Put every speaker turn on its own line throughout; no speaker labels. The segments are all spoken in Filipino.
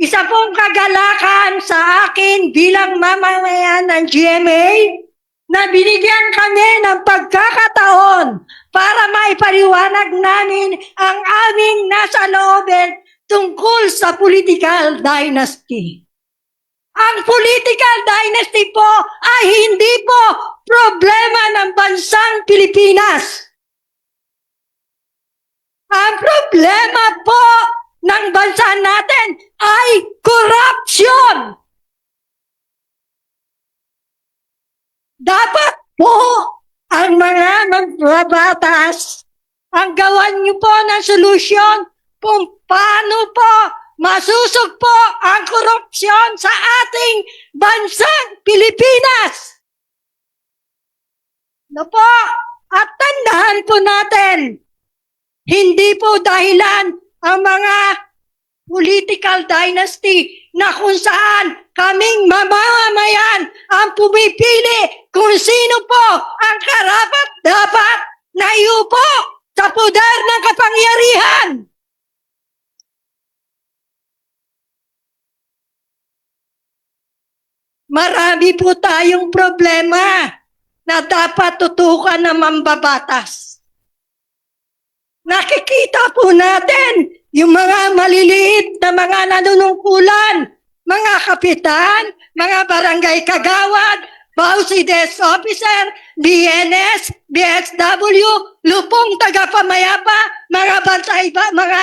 Isa pong kagalakan sa akin bilang mamamayan ng GMA na binigyan kami ng pagkakataon para maipaliwanag namin ang aming nasa loobin tungkol sa political dynasty. Ang political dynasty po ay hindi po problema ng bansang Pilipinas. Ang problema po ng bansa natin ay corruption. Dapat po ang mga magbabatas ang gawan niyo po ng solusyon kung paano po masusugpo ang korupsyon sa ating bansang Pilipinas. No po, at tandaan po natin, hindi po dahilan ang mga political dynasty na kung saan kaming mamamayan ang pumipili kung sino po ang karapat-dapat na iupo sa poder ng kapangyarihan. Marami po tayong problema na dapat tutukan ng mambabatas. Nakikita po natin yung mga maliliit na mga nanunungkulan, mga kapitan, mga barangay kagawad, Bausi Desk Officer, BNS, BSW, lupong tagapamayapa, mga bantay ba, mga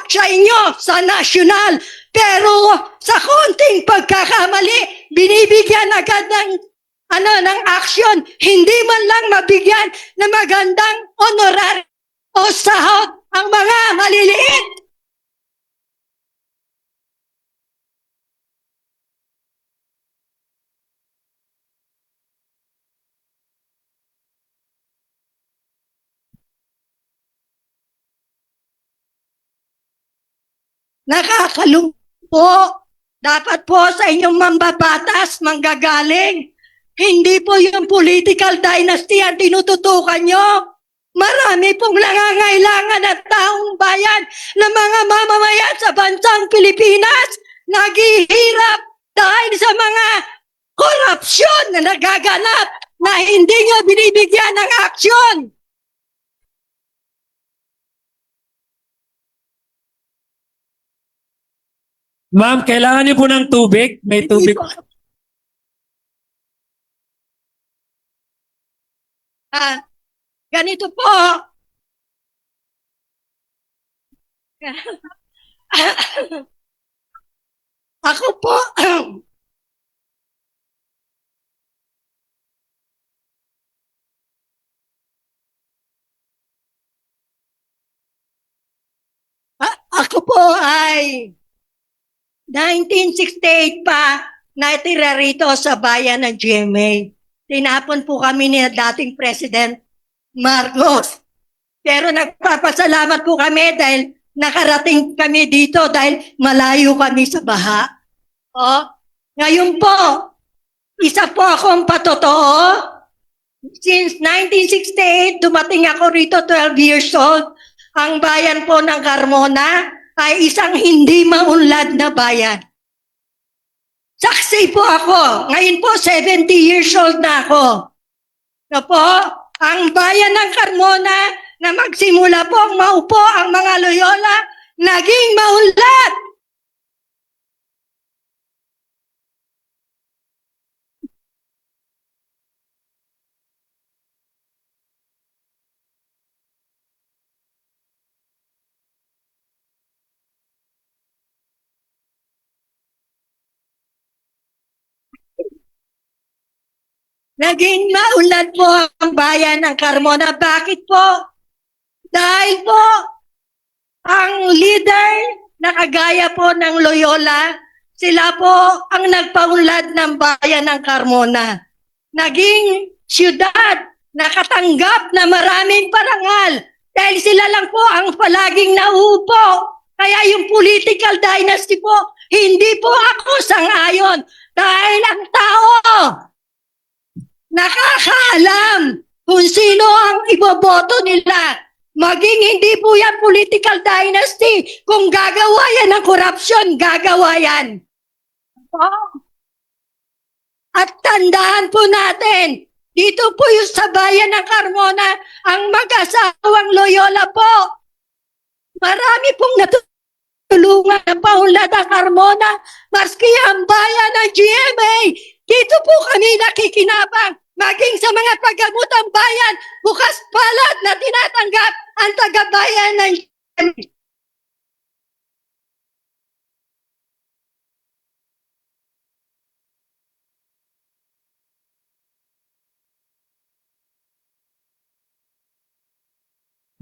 sa inyo, sa nasyonal. Pero sa konting pagkakamali, binibigyan agad ng aksyon. Hindi man lang mabigyan ng magandang honorar o sahod ang mga maliliit. Nakakalungkot. Dapat po sa inyong mambabatas, manggagaling. Hindi po yung political dynasty ang tinututukan nyo. Marami pong nangangailangan ng taong bayan ng mga mamamayan sa bansang Pilipinas. Naghihirap dahil sa mga korupsyon na nagaganap na hindi nyo binibigyan ng aksyon.
Ma'am, kailangan niyo po ng tubig? May tubig.
Ganito po. Ako po, ako po ay 1968 pa natira rito sa bayan ng GMA. Tinapon po kami ni dating President Marcos. Pero nagpapasalamat po kami dahil nakarating kami dito dahil malayo kami sa baha. Ngayon po, isa po akong patotoo. Since 1968, dumating ako rito 12 years old. Ang bayan po ng Carmona ay isang hindi maunlad na bayan. Saksi po ako. Ngayon po, 70 years old na ako. Na po, ang bayan ng Carmona na magsimula po ang maupo ang mga Loyola, naging maunlad. Naging maunlad po ang bayan ng Carmona. Bakit po? Dahil po, ang leader na kagaya po ng Loyola, sila po ang nagpaunlad ng bayan ng Carmona. Naging siyudad na katanggap na maraming parangal dahil sila lang po ang palaging nauupo. Kaya yung political dynasty po, hindi po ako sang-ayon dahil ang tao nakakaalam kung sino ang iboboto nila. Maging hindi po yan political dynasty. Kung gagawa yan ng corruption, gagawa yan. At tandaan po natin, dito po yung sa bayan ng Carmona, ang mag-asawang Loyola po. Marami pong natulungan ng paunlad ng Carmona, maski ang bayan ng GMA. Dito po kami nakikinabang. Maging sa mga tagamutang bayan, bukas palad na tinatanggap ang tagabayan ng GMA.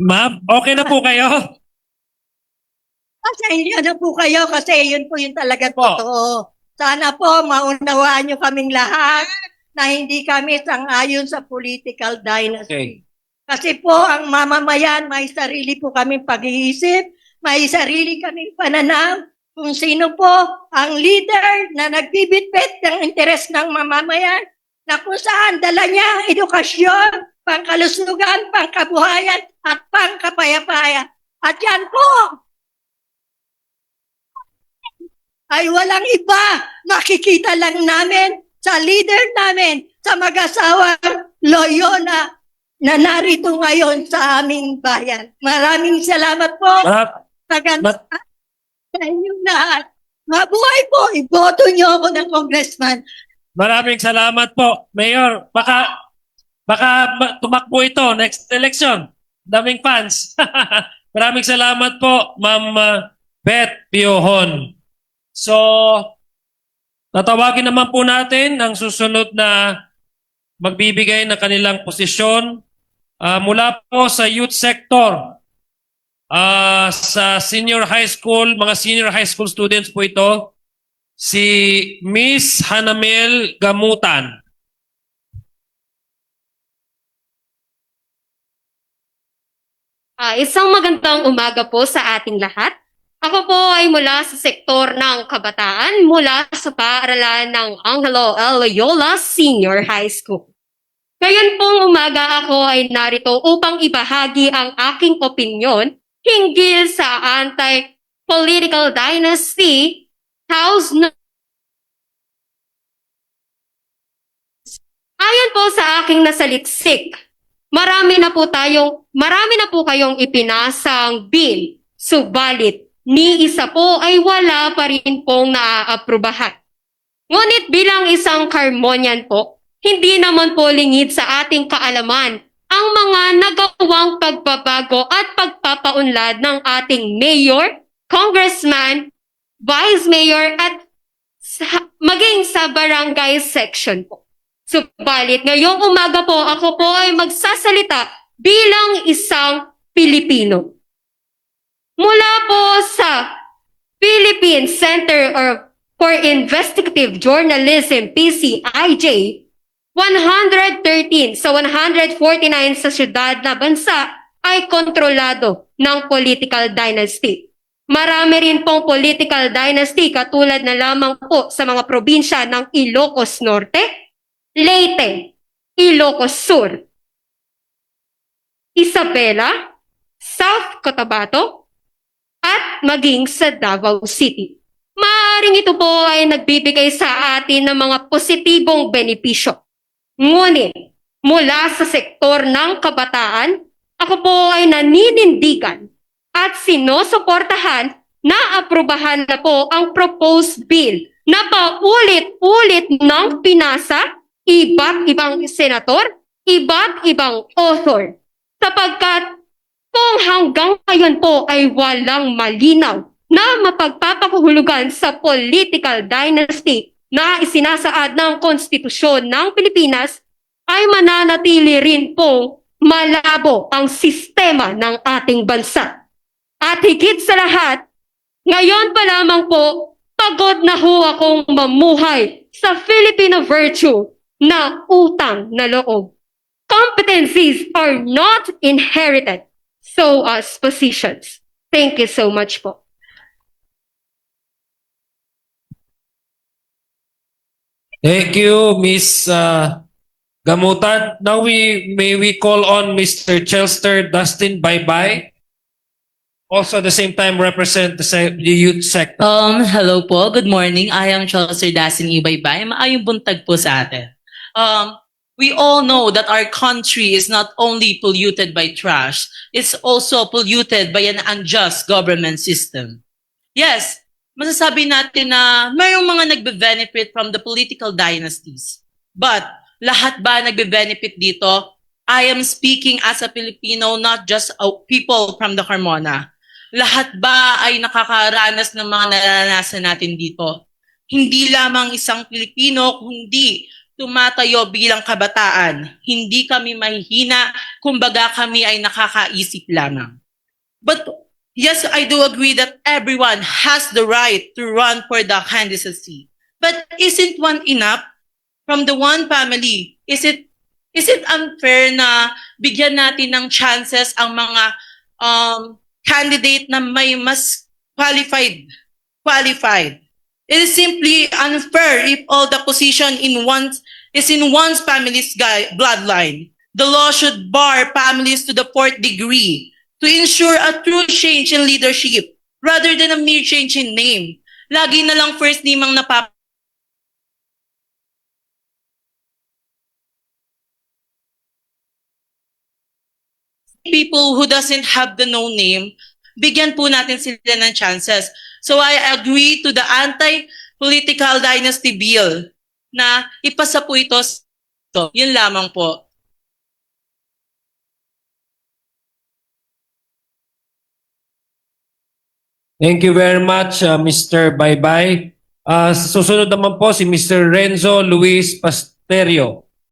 Ma'am, okay na po kayo?
Pasensya na po kayo kasi yun po yung talaga
Po.
totoo. Sana po maunawaan nyo kaming lahat na hindi kami sang-ayon sa political dynasty.
Okay.
Kasi po ang mamamayan, may sarili po kaming pag-iisip, may sarili kaming pananaw kung sino po ang leader na nagbibitbit ng interes ng mamamayan na kung saan dala niya ang edukasyon, pangkalusugan, pangkabuhayan at pangkapayapaya. At yan po ay walang iba. Makikita lang namin sa leader namin, sa mag-asawang Loyola na narito ngayon sa aming bayan. Maraming salamat po.
Ma'am,
Sa inyong lahat. Mabuhay po. Iboto niyo ako ng congressman.
maraming salamat po. Mayor, baka tumakbo ito next election. Daming fans. Maraming salamat po, Ma'am Beth Piohon. So, tatawagin naman po natin ang susunod na magbibigay ng kanilang posisyon mula po sa youth sector. Sa senior high school, mga senior high school students po ito, si Miss Hanamel Gamutan.
Isang magandang umaga po sa ating lahat. Ako po ay mula sa sektor ng kabataan, mula sa paaralan ng Angelo L. Loyola Senior High School. Ngayon pong umaga ako ay narito upang ibahagi ang aking opinyon hinggil sa anti-political dynasty house na ayon po sa aking nasaliksik. Marami na po kayong ipinasang bill, subalit ni isa po ay wala pa rin pong naaaprubahan. Ngunit bilang isang Carmonian po, hindi naman po lingid sa ating kaalaman ang mga nagawang pagbabago at pagpapaunlad ng ating mayor, congressman, vice mayor at maging sa barangay section po. Subalit ngayong umaga po ako po ay magsasalita bilang isang Pilipino. Mula po sa Philippine Center for Investigative Journalism, PCIJ, 113 sa 149 sa syudad na bansa ay kontrolado ng political dynasty. Marami rin pong political dynasty katulad na lamang po sa mga probinsya ng Ilocos Norte, Leyte, Ilocos Sur, Isabela, South Cotabato, at maging sa Davao City. Maaaring ito po ay nagbibigay sa atin ng mga positibong benepisyo. Ngunit, mula sa sektor ng kabataan, ako po ay naninindigan at sinusuportahan na aprubahan na po ang proposed bill na paulit-ulit ng pinasa iba't ibang senator, iba't ibang author. Sapagkat kung hanggang ngayon po ay walang malinaw na mapagpapakahulugan sa political dynasty na isinasaad ng konstitusyon ng Pilipinas, ay mananatili rin pong malabo ang sistema ng ating bansa. At higit sa lahat, ngayon pa lamang po, pagod na ho akong mamuhay sa Filipino virtue na utang na loob. Competencies are not inherited, so as positions. Thank you so much po.
Thank you, Miss gamutan. Now may we call on Mr. Chester Dustin Baybay. Also at the same time represent the youth sector.
Hello po. Good morning. I am Chelsea Dasin Ibaybay. Maayong buntag po sa atin. We all know that our country is not only polluted by trash, it's also polluted by an unjust government system. Yes, masasabi natin na mayroong mga nagbe-benefit from the political dynasties. But lahat ba nagbe-benefit dito? I am speaking as a Filipino, not just people from the Carmona. Lahat ba ay nakakaranas ng mga naranasan natin dito? Hindi lamang isang Pilipino, kundi tumatayo bilang kabataan. Hindi kami mahihina, kumbaga kami ay nakakaisip lamang. But yes, I do agree that everyone has the right to run for the candidacy. But isn't one enough? From the one family, is it unfair na bigyan natin ng chances ang mga candidate na may mas qualified? It is simply unfair if all the position is in one's family's bloodline. The law should bar families to the 4th degree to ensure a true change in leadership rather than a mere change in name. Lagi na lang first name ang people who doesn't have the no name, bigyan po natin sila ng chances. So I agree to the anti-political dynasty bill na ipasa po ito. Yun lamang po.
Thank you very much, Mr. Baybay. Susunod naman po si Mr. Renzo Luis Pasterio.